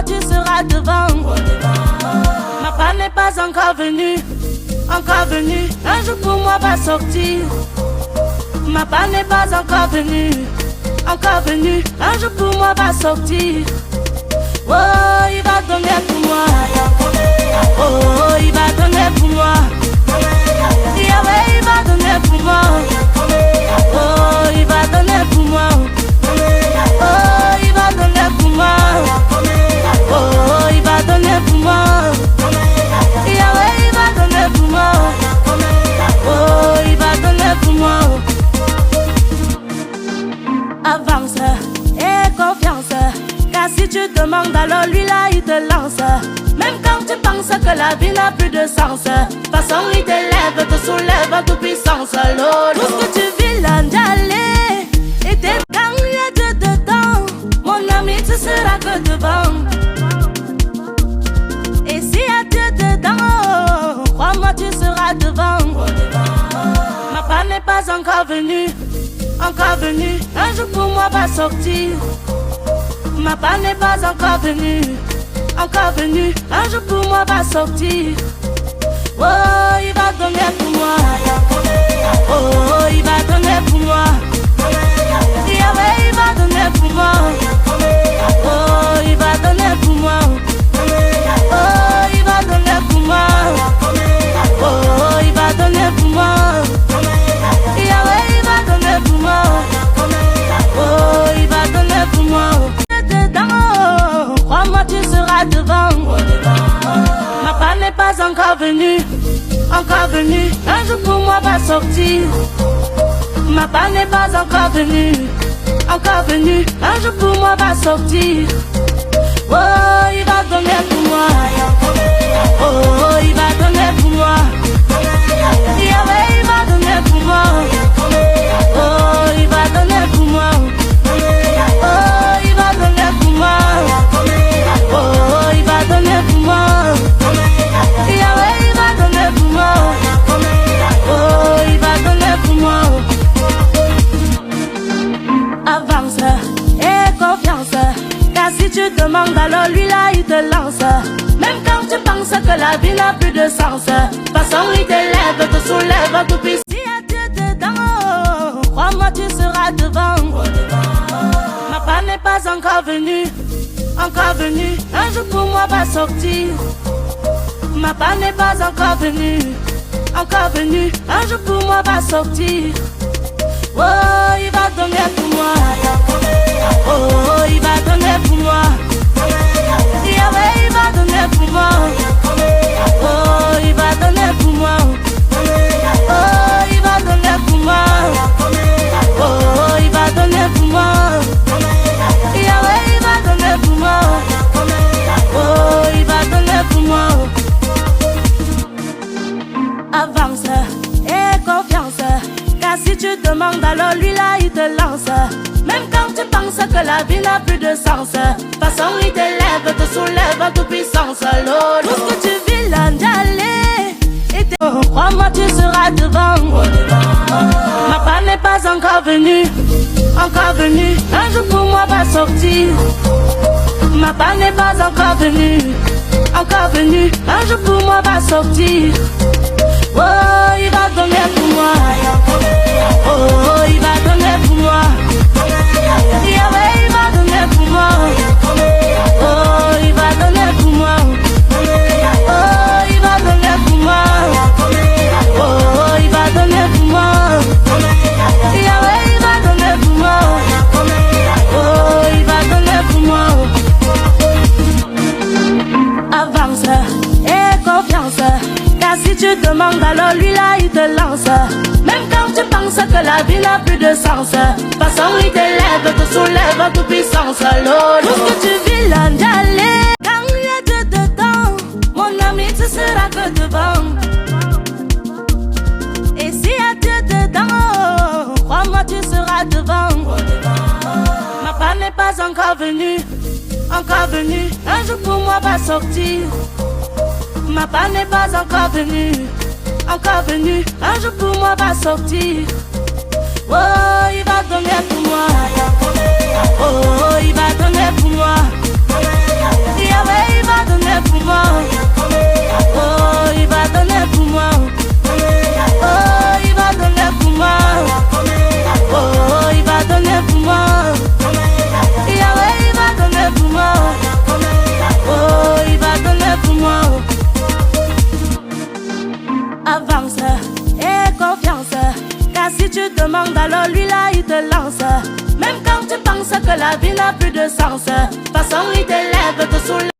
tu seras devant. Ma part n'est pas encore venue, encore venue. Un jour pour moi va sortir. Ma part n'est pas encore venue, encore venue. Un jour pour moi va sortir. Oh, il va donner pour moi. Oh, il va donner pour moi. Yahweh, il va donner pour moi. Oh, il va donner pour moi. Oh, il va donner pour moi. Oh, il va donner pour moi. Yahweh, il va donner pour moi. Oh, il va donner pour moi. Avance et confiance, car si tu demandes alors lui là il te lance. Même quand tu penses que la vie n'a plus de sens, façon il t'élève, te soulève en toute puissance. Tout ce que tu vis là d'aller, et t'es quand il y a Dieu dedans, mon ami tu seras que devant. Et s'il y a Dieu dedans, crois-moi tu seras devant. Ma part n'est pas encore venue, encore venue. Un jour pour moi va sortir. Ma part n'est pas encore venue, encore venue. Un jour pour moi va sortir. Oh, il va donner pour moi. Oh, il va donner pour moi. Yahweh, il va donner pour moi. Oh, il va donner pour moi. Oh, il va donner pour moi. Oh, il va donner pour moi. Yahweh, il va donner pour moi. Oh, il va donner pour moi. Dedans, crois-moi tu seras devant. Ma part n'est pas encore venue, encore venue. Un jour pour moi va sortir. Ma part n'est pas encore venue, encore venue. Un jour pour moi va sortir. Oh, il va donner pour moi. Oh, il va donner pour moi. Yahweh, il va donner pour moi. Oh, il va donner pour moi. Oh, il va donner pour moi. Oh, il va donner pour moi. Yahweh, il va donner pour moi. Oh, il va donner pour moi. Avance et confiance, car si tu demandes alors lui là il te lance. Même quand tu penses que la vie n'a plus de sens, façon il t'élève, te soulève en toute puissance. S'il y a Dieu dedans, crois-moi tu seras devant. Ma part n'est pas encore venue, encore venue. Un jour pour moi va sortir. Ma part n'est pas encore venue, encore venue. Un jour pour moi va sortir. Oh, il va donner pour moi. Oh, il va donner pour moi. Yahweh, il va donner pour moi. Oh, il va donner pour moi. Oh, il va donner pour moi. Oh, il va donner pour moi. Yahweh, il va donner pour moi. Oh, il va donner pour moi. Avance et confiance, car si tu demandes alors lui là il te lance. Même quand tu penses que la vie n'a plus de sens, façon il t'élève, te soulève en toute puissance. Tout ce que tu vis là d'aller, et crois-moi tu seras devant. Ma part n'est pas encore venue, encore venue. Un jour pour moi va sortir. Ma part n'est pas encore venue, encore venue. Un jour pour moi va sortir. Oh, il va donner pour moi. Oh, il va donner pour moi. Yahweh, il va donner pour moi. Oh, il va donner pour moi. Oh, il va donner pour moi. Oh, il va donner pour moi. Yahweh, il va donner pour moi. Oh, il va donner pour moi. Avance et confiance, car si tu demandes alors lui là il te lance. Même quand tu penses que la vie n'a plus de sens, façon il t'élève, te soulève en toute puissance. Tout ce que tu vis là d'aller, quand il y a Dieu dedans, mon ami tu seras que devant. Et s'il y a Dieu dedans, crois-moi tu seras devant. Ma part n'est pas encore venue, encore venue. Un jour pour moi va sortir. Ma part n'est pas encore venue, encore venue. Un jour pour moi va sortir. Oh, il va donner pour moi. Oh, il va donner pour moi. Yahweh, si tu demandes, alors lui là il te lance. Même quand tu penses que la vie n'a plus de sens, façon il t'élève, te soulève.